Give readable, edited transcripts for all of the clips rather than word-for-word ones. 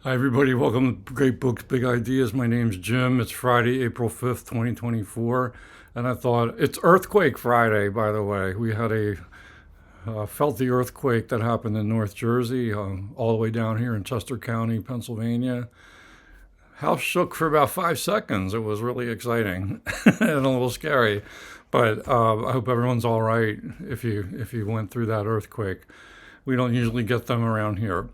Hi, everybody. Welcome to Great Books, Big Ideas. My name's Jim. It's Friday, April 5th, 2024. And I thought, it's Earthquake Friday, by the way. We had felt the earthquake that happened in North Jersey, all the way down here in Chester County, Pennsylvania. House shook for about 5 seconds. It was really exciting and a little scary. But I hope everyone's all right if you went through that earthquake. We don't usually get them around here.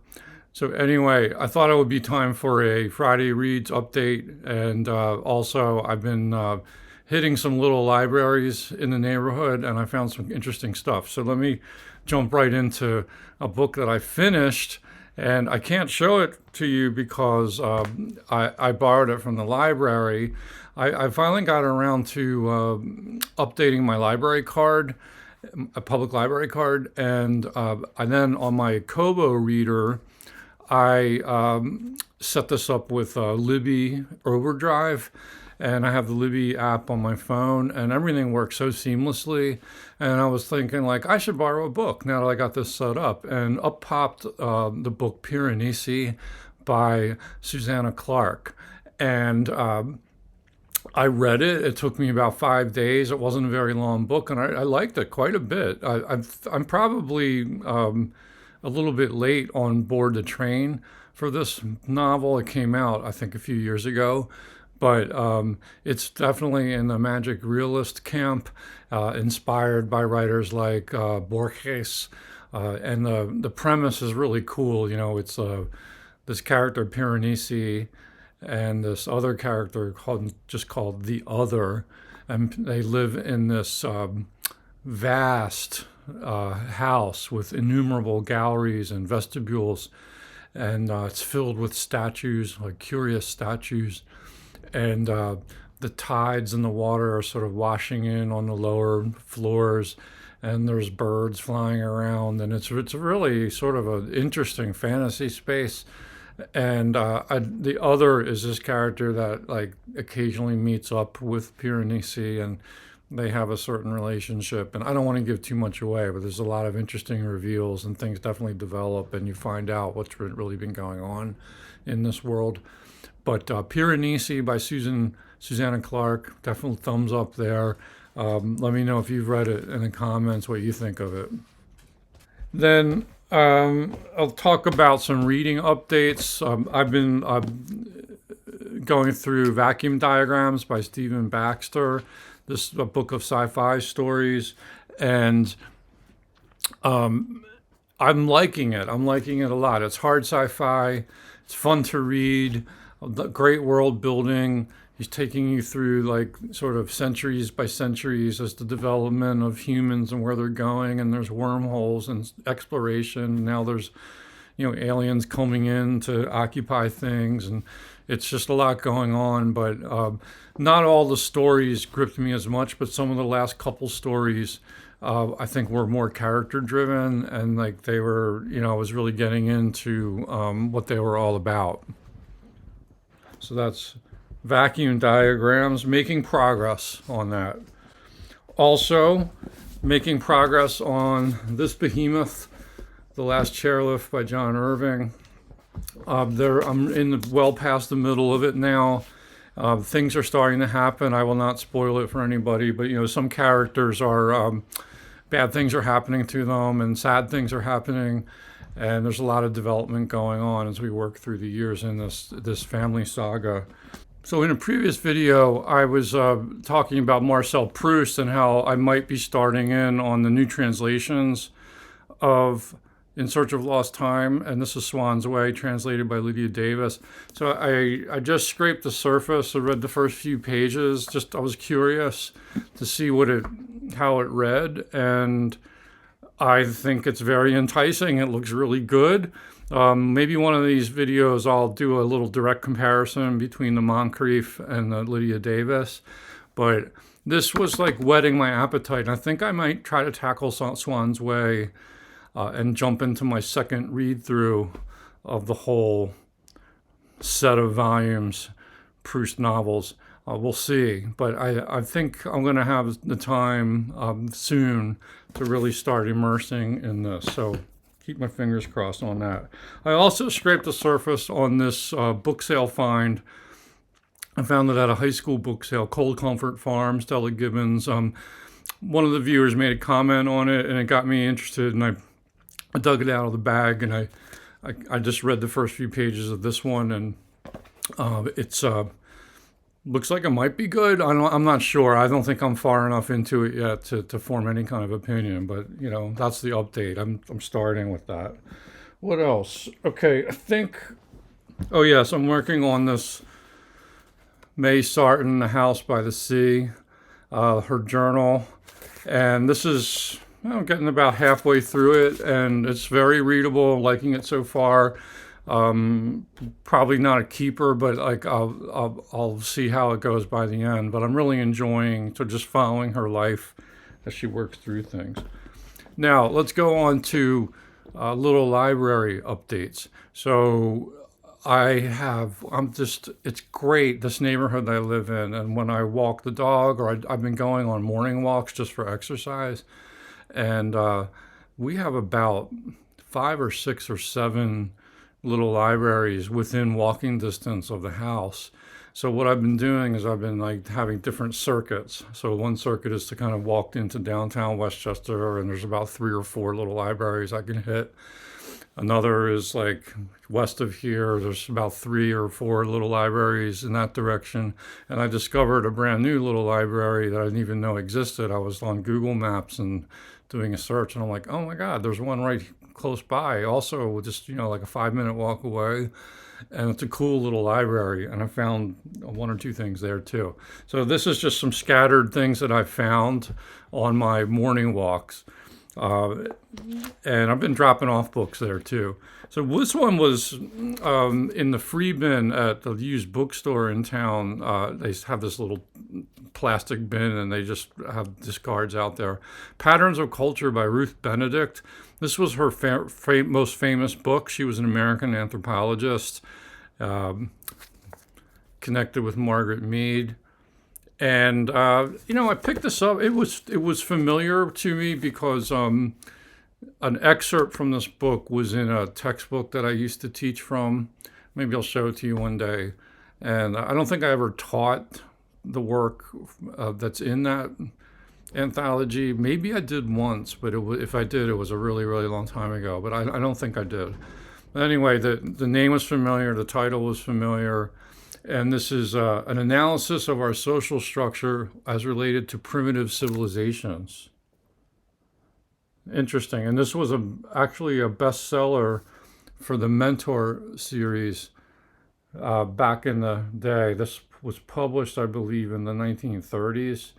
So anyway, I thought it would be time for a Friday Reads update, and also I've been hitting some little libraries in the neighborhood, and I found some interesting stuff. So let me jump right into a book that I finished, and I can't show it to you because I borrowed it from the library. I finally got around to updating my library card, a public library card, and then on my Kobo reader, I set this up with Libby Overdrive, and I have the Libby app on my phone, and everything works so seamlessly. And I was thinking, like, I should borrow a book now that I got this set up. And up popped the book Piranesi by Susanna Clarke. And I read it. It took me about 5 days. It wasn't a very long book, and I liked it quite a bit. I'm probably a little bit late on board the train for this novel. It came out, I think, a few years ago, but it's definitely in the magic realist camp, inspired by writers like Borges, and the premise is really cool. You know, it's this character Piranesi and this other character called the Other, and they live in this vast house with innumerable galleries and vestibules, and it's filled with statues, like curious statues, and the tides and the water are sort of washing in on the lower floors, and there's birds flying around, and it's really sort of an interesting fantasy space. And the Other is this character that like occasionally meets up with Piranesi, and they have a certain relationship. And I don't want to give too much away, but there's a lot of interesting reveals, and things definitely develop, and you find out what's really been going on in this world. But Piranesi by Susanna Clarke, definitely thumbs up there. Let me know if you've read it in the comments, what you think of it. Then I'll talk about some reading updates. I've been going through Vacuum Diagrams by Stephen Baxter. This is a book of sci-fi stories, and I'm liking it. I'm liking it a lot. It's hard sci-fi. It's fun to read. Great world building. He's taking you through like sort of centuries by centuries as the development of humans and where they're going, and there's wormholes and exploration. Now there's aliens coming in to occupy things, and it's just a lot going on. But not all the stories gripped me as much, but some of the last couple stories I think were more character driven, and like they were, I was really getting into what they were all about. So that's Vacuum Diagrams, making progress on that. Also, making progress on this behemoth, The Last Chairlift by John Irving. I'm well past the middle of it now. Things are starting to happen. I will not spoil it for anybody, but some characters are bad things are happening to them, and sad things are happening, and there's a lot of development going on as we work through the years in this family saga. So in a previous video, I was talking about Marcel Proust and how I might be starting in on the new translations of In Search of Lost Time, and this is Swan's Way, translated by Lydia Davis. So I just scraped the surface. I read the first few pages. I was curious to see how it read, and I think it's very enticing. It looks really good. Maybe one of these videos I'll do a little direct comparison between the Moncrief and the Lydia Davis, but this was like whetting my appetite. I think I might try to tackle Swan's Way and jump into my second read through of the whole set of volumes, Proust novels. We'll see, but I think I'm going to have the time soon to really start immersing in this. So keep my fingers crossed on that. I also scraped the surface on this book sale find. I found it at a high school book sale, Cold Comfort Farm, Stella Gibbons. One of the viewers made a comment on it, and it got me interested, and I dug it out of the bag, and I just read the first few pages of this one, and it's looks like it might be good. I'm not sure. I don't think I'm far enough into it yet to form any kind of opinion, but that's the update. I'm starting with that. What else? Okay, I think. Oh yes, I'm working on this May Sarton, The House by the Sea, her journal, and this is. I'm getting about halfway through it, and it's very readable. Liking it so far. Probably not a keeper, but like I'll see how it goes by the end. But I'm really enjoying just following her life as she works through things. Now let's go on to little library updates. So it's great, this neighborhood that I live in, and when I walk the dog, or I've been going on morning walks just for exercise, and we have about 5 or 6 or 7 little libraries within walking distance of the house. So what I've been doing is I've been like having different circuits. So one circuit is to kind of walk into downtown Westchester, and there's about 3 or 4 little libraries I can hit. Another is like west of here, there's about 3 or 4 little libraries in that direction. And I discovered a brand new little library that I didn't even know existed. I was on Google Maps and doing a search, and I'm like, oh my God, there's one right close by. Also, just, like a 5-minute walk away. And it's a cool little library. And I found 1 or 2 things there too. So this is just some scattered things that I found on my morning walks. And I've been dropping off books there too. So this one was in the free bin at the used bookstore in town. They have this little plastic bin, and they just have discards out there. Patterns of Culture by Ruth Benedict. This was her most famous book. She was an American anthropologist, connected with Margaret Mead. And I picked this up. It was familiar to me because an excerpt from this book was in a textbook that I used to teach from. Maybe I'll show it to you one day. And I don't think I ever taught the work that's in that anthology. Maybe I did once, but if I did, it was a really, really long time ago. But I don't think I did. But anyway, the name was familiar. The title was familiar. And this is an analysis of our social structure as related to primitive civilizations. Interesting. And this was actually a bestseller for the Mentor series back in the day. This was published, I believe, in the 1930s.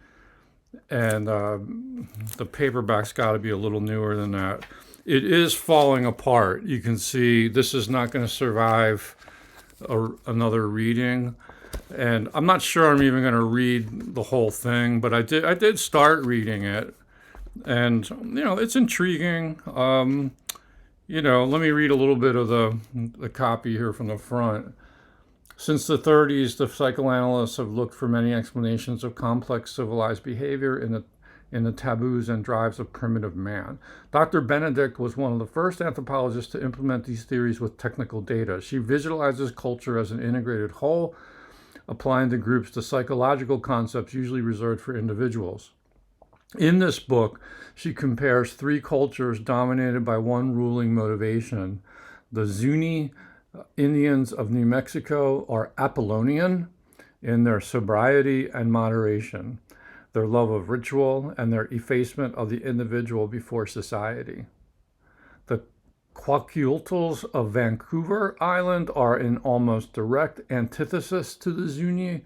And the paperback's got to be a little newer than that. It is falling apart. You can see this is not going to survive another reading, and I'm not sure I'm even going to read the whole thing, but I did start reading it, and it's intriguing. Let me read a little bit of the copy here from the front. Since the 30s, the psychoanalysts have looked for many explanations of complex civilized behavior in the taboos and drives of primitive man. Dr. Benedict was one of the first anthropologists to implement these theories with technical data. She visualizes culture as an integrated whole, applying to groups the psychological concepts usually reserved for individuals. In this book, she compares 3 cultures dominated by one ruling motivation. The Zuni Indians of New Mexico are Apollonian in their sobriety and moderation, their love of ritual, and their effacement of the individual before society. The Kwakiutls of Vancouver Island are in almost direct antithesis to the Zuni,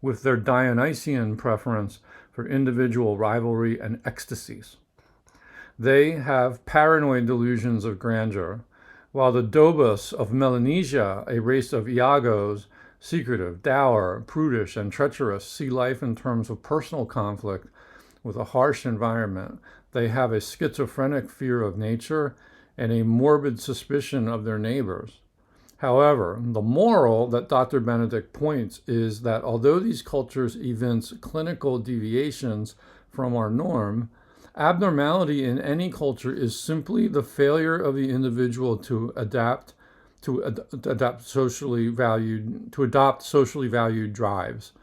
with their Dionysian preference for individual rivalry and ecstasies. They have paranoid delusions of grandeur, while the Dobas of Melanesia, a race of Iagos, secretive, dour, prudish, and treacherous, see life in terms of personal conflict with a harsh environment. They have a schizophrenic fear of nature and a morbid suspicion of their neighbors. However, the moral that Dr. Benedict points is that although these cultures evince clinical deviations from our norm, Abnormality in any culture is simply the failure of the individual to adopt socially valued drives.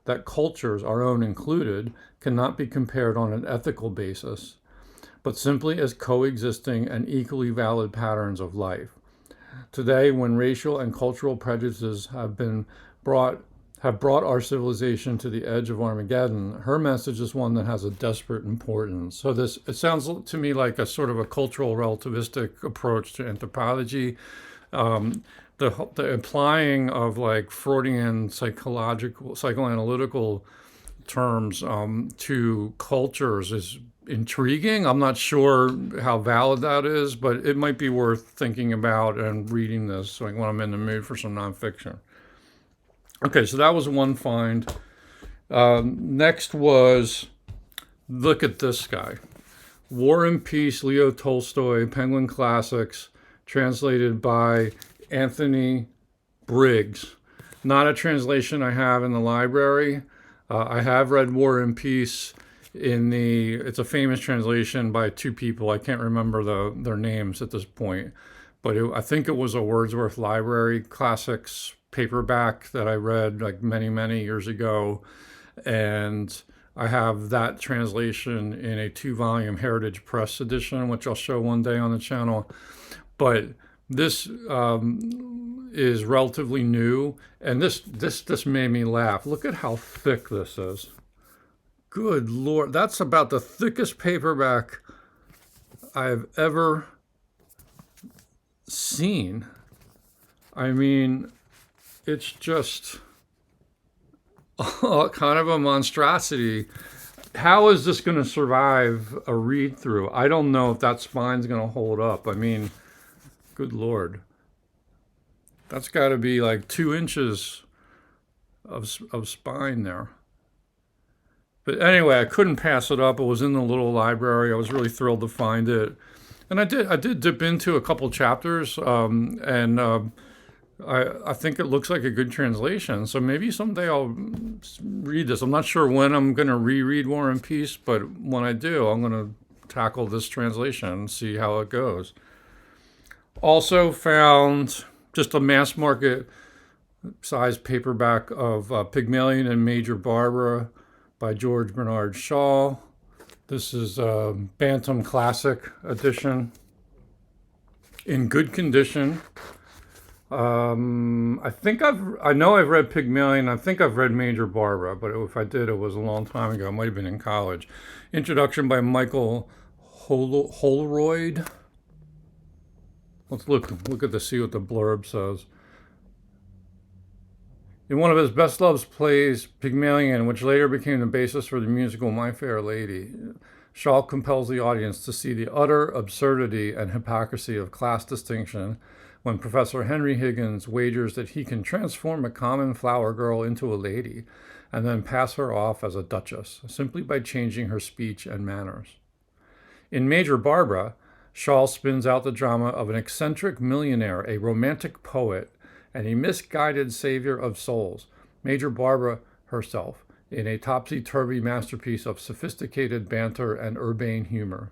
That cultures, our own included, cannot be compared on an ethical basis, but simply as coexisting and equally valid patterns of life. Today, when racial and cultural prejudices have brought our civilization to the edge of Armageddon, her message is one that has a desperate importance. So it sounds to me like a sort of a cultural relativistic approach to anthropology. The applying of like Freudian psychoanalytical terms to cultures is intriguing. I'm not sure how valid that is, but it might be worth thinking about and reading this like when I'm in the mood for some nonfiction. Okay, so that was one find. Next was, look at this guy. War and Peace, Leo Tolstoy, Penguin Classics, translated by Anthony Briggs. Not a translation I have in the library. I have read War and Peace it's a famous translation by two people. I can't remember their names at this point, but I think it was a Wordsworth Library Classics paperback that I read like many, many years ago. And I have that translation in a 2-volume Heritage Press edition, which I'll show one day on the channel. But this is relatively new, and this made me laugh. Look at how thick this is. Good Lord, that's about the thickest paperback I've ever seen. I mean, it's just kind of a monstrosity. How is this going to survive a read through? I don't know if that spine's going to hold up. I mean, good Lord. That's got to be like 2 inches of spine there. But anyway, I couldn't pass it up. It was in the little library. I was really thrilled to find it. And I did dip into a couple chapters, and I think it looks like a good translation. So maybe someday I'll read this. I'm not sure when I'm going to reread War and Peace, but when I do, I'm going to tackle this translation and see how it goes. Also found just a mass market size paperback of Pygmalion and Major Barbara by George Bernard Shaw. This is a Bantam Classic edition in good condition. I know I've read Pygmalion. I think I've read Major Barbara, but if I did, it was a long time ago. It might have been in college. Introduction by Michael Holroyd. Let's look at see what the blurb says. In one of his best-loved plays, Pygmalion, which later became the basis for the musical My Fair Lady, Shaw compels the audience to see the utter absurdity and hypocrisy of class distinction when Professor Henry Higgins wagers that he can transform a common flower girl into a lady and then pass her off as a duchess, simply by changing her speech and manners. In Major Barbara, Shaw spins out the drama of an eccentric millionaire, a romantic poet, and a misguided savior of souls, Major Barbara herself, in a topsy-turvy masterpiece of sophisticated banter and urbane humor.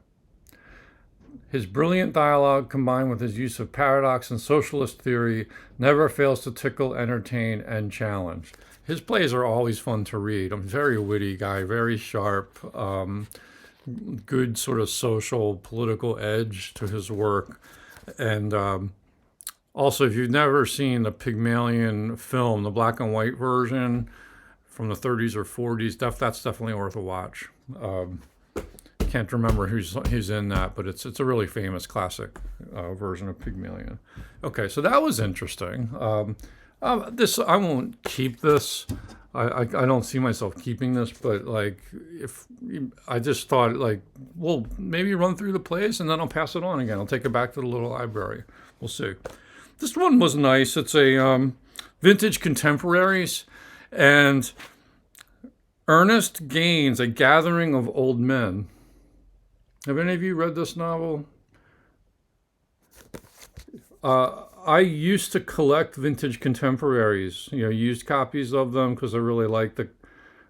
His brilliant dialogue, combined with his use of paradox and socialist theory, never fails to tickle, entertain, and challenge. His plays are always fun to read. I'm a very witty guy, very sharp, good sort of social, political edge to his work. And also, if you've never seen the Pygmalion film, the black and white version from the 30s or 40s, that's definitely worth a watch. Can't remember who's in that, but it's a really famous classic version of Pygmalion. Okay, so that was interesting. This I won't keep this. I don't see myself keeping this, but like if I just thought like, well, maybe run through the plays and then I'll pass it on again. I'll take it back to the little library. We'll see. This one was nice. It's a vintage contemporaries and Ernest Gaines, A Gathering of Old Men. Have any of you read this novel? I used to collect vintage contemporaries, used copies of them because I really liked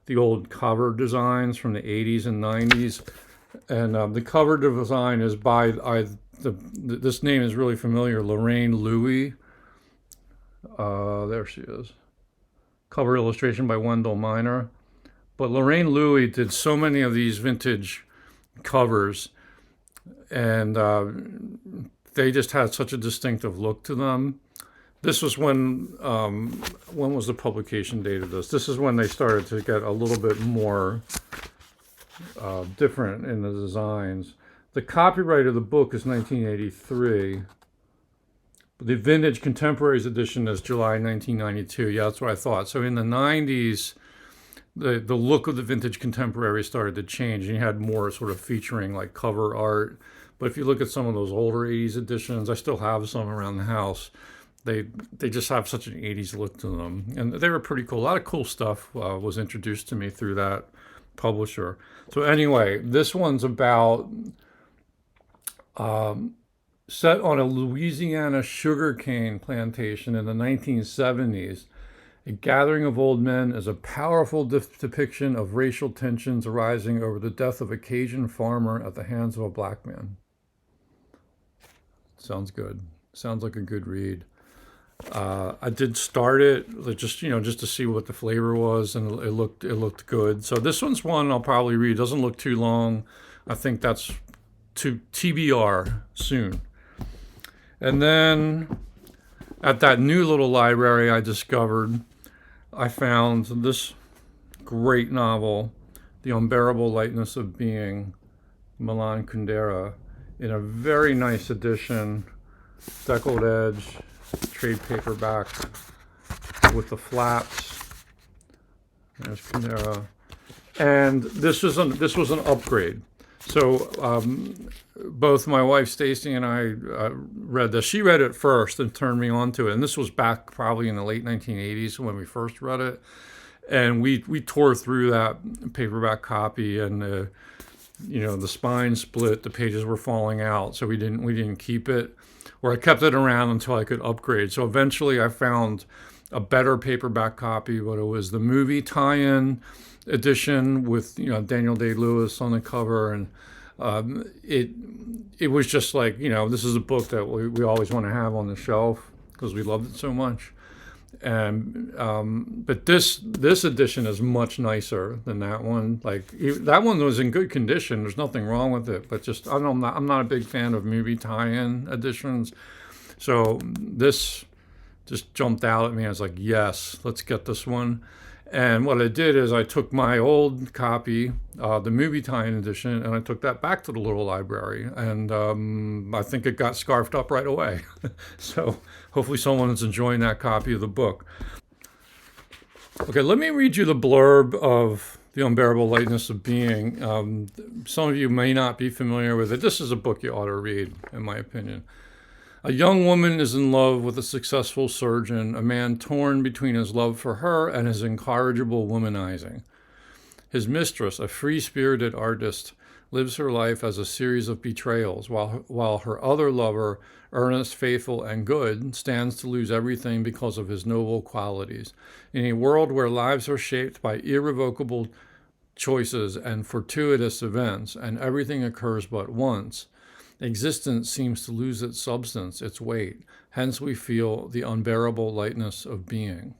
the old cover designs from the 80s and 90s. And the cover design is by this name is really familiar, Lorraine Louis. There she is. Cover illustration by Wendell Miner. But Lorraine Louis did so many of these vintage covers, and they just had such a distinctive look to them. This was when was the publication date of this? This is when they started to get a little bit more different in the designs. The copyright of the book is 1983. The Vintage Contemporaries edition is July 1992. Yeah, that's what I thought. So in the 90s, the look of the Vintage Contemporaries started to change, and you had more sort of featuring like cover art. But if you look at some of those older 80s editions, I still have some around the house. They just have such an 80s look to them. And they were pretty cool. A lot of cool stuff was introduced to me through that publisher. So anyway, this one's about set on a Louisiana sugarcane plantation in the 1970s. A gathering of old men is a powerful depiction of racial tensions arising over the death of a Cajun farmer at the hands of a black man. Sounds good. Sounds like a good read. I did start it just to see what the flavor was, and it looked good. So this one's one I'll probably read. It doesn't look too long. I think that's to TBR soon. And then at that new little library I discovered, I found this great novel, The Unbearable Lightness of Being, Milan Kundera, in a very nice edition, deckled edge, trade paperback with the flaps. There's Kundera. And this was an upgrade. So both my wife Stacy and I read this. She read it first and turned me on to it. And this was back probably in the late 1980s when we first read it. And we tore through that paperback copy, and the spine split, the pages were falling out, so we didn't keep it. Or I kept it around until I could upgrade. So eventually I found a better paperback copy, but it was the movie tie-in edition with Daniel Day-Lewis on the cover, and it was just like, this is a book that we always want to have on the shelf because we loved it so much. And but this edition is much nicer than that one. Like that one was in good condition. There's nothing wrong with it, but just I'm not a big fan of movie tie-in editions. So this just jumped out at me. I was like, yes, let's get this one. And what I did is I took my old copy, the movie tie-in edition, and I took that back to the little library. And I think it got scarfed up right away. So hopefully someone is enjoying that copy of the book. Okay, let me read you the blurb of The Unbearable Lightness of Being. Some of you may not be familiar with it. This is a book you ought to read, in my opinion. A young woman is in love with a successful surgeon, a man torn between his love for her and his incorrigible womanizing. His mistress, a free-spirited artist, lives her life as a series of betrayals, while her other lover, earnest, faithful, and good, stands to lose everything because of his noble qualities. In a world where lives are shaped by irrevocable choices and fortuitous events, and everything occurs but once, existence seems to lose its substance, its weight. Hence we feel the unbearable lightness of being.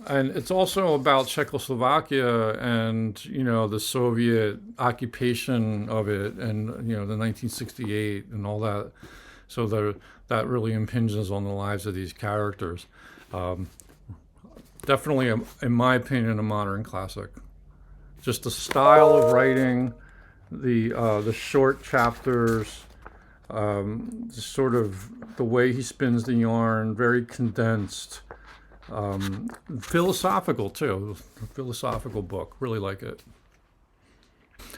And it's also about Czechoslovakia and, the Soviet occupation of it, and, the 1968 and all that. So that really impinges on the lives of these characters. Definitely, in my opinion, a modern classic. Just the style of writing, the short chapters, sort of the way he spins the yarn, very condensed, philosophical too. Philosophical book, really like it.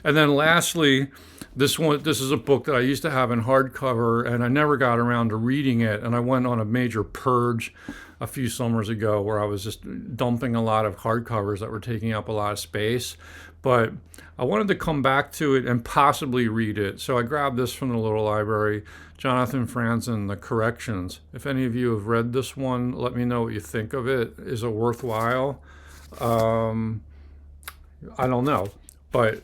And then lastly, this is a book that I used to have in hardcover, and I never got around to reading it. And I went on a major purge a few summers ago where I was just dumping a lot of hardcovers that were taking up a lot of space. But I wanted to come back to it and possibly read it. So I grabbed this from the little library, Jonathan Franzen, The Corrections. If any of you have read this one, let me know what you think of it. Is it worthwhile? I don't know. But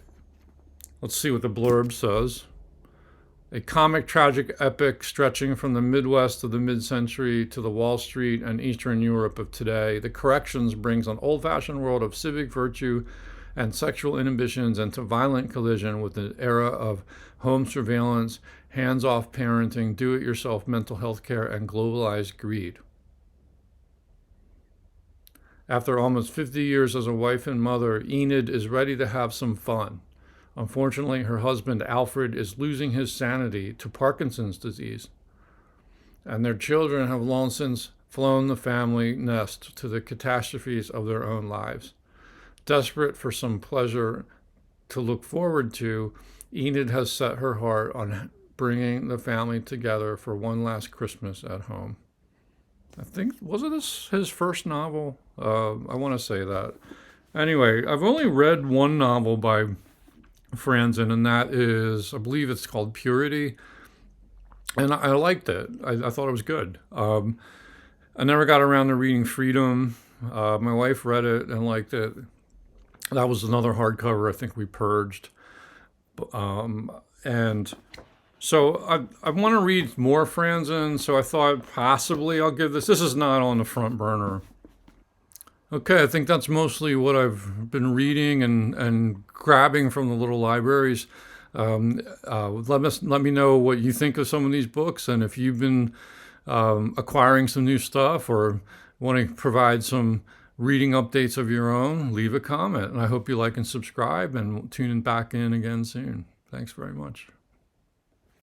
Let's see what the blurb says. A comic tragic epic stretching from the Midwest of the mid-century to the Wall Street and Eastern Europe of today, The Corrections brings an old-fashioned world of civic virtue and sexual inhibitions into violent collision with the era of home surveillance, hands-off parenting, do-it-yourself mental health care, and globalized greed. After almost 50 years as a wife and mother, Enid is ready to have some fun. Unfortunately, her husband, Alfred, is losing his sanity to Parkinson's disease, and their children have long since flown the family nest to the catastrophes of their own lives. Desperate for some pleasure to look forward to, Enid has set her heart on bringing the family together for one last Christmas at home. I think, wasn't this his first novel? I want to say that. Anyway, I've only read one novel by Franzen, and that is, I believe it's called Purity, and I liked it. I thought it was good. I never got around to reading Freedom. My wife read it and liked it. That was another hardcover I think we purged. And so I want to read more Franzen, so I thought possibly I'll give this. This is not on the front burner. Okay, I think that's mostly what I've been reading and grabbing from the little libraries. Let me know what you think of some of these books, and if you've been acquiring some new stuff or want to provide some reading updates of your own, leave a comment. And I hope you like and subscribe, and tune in back in again soon. Thanks very much.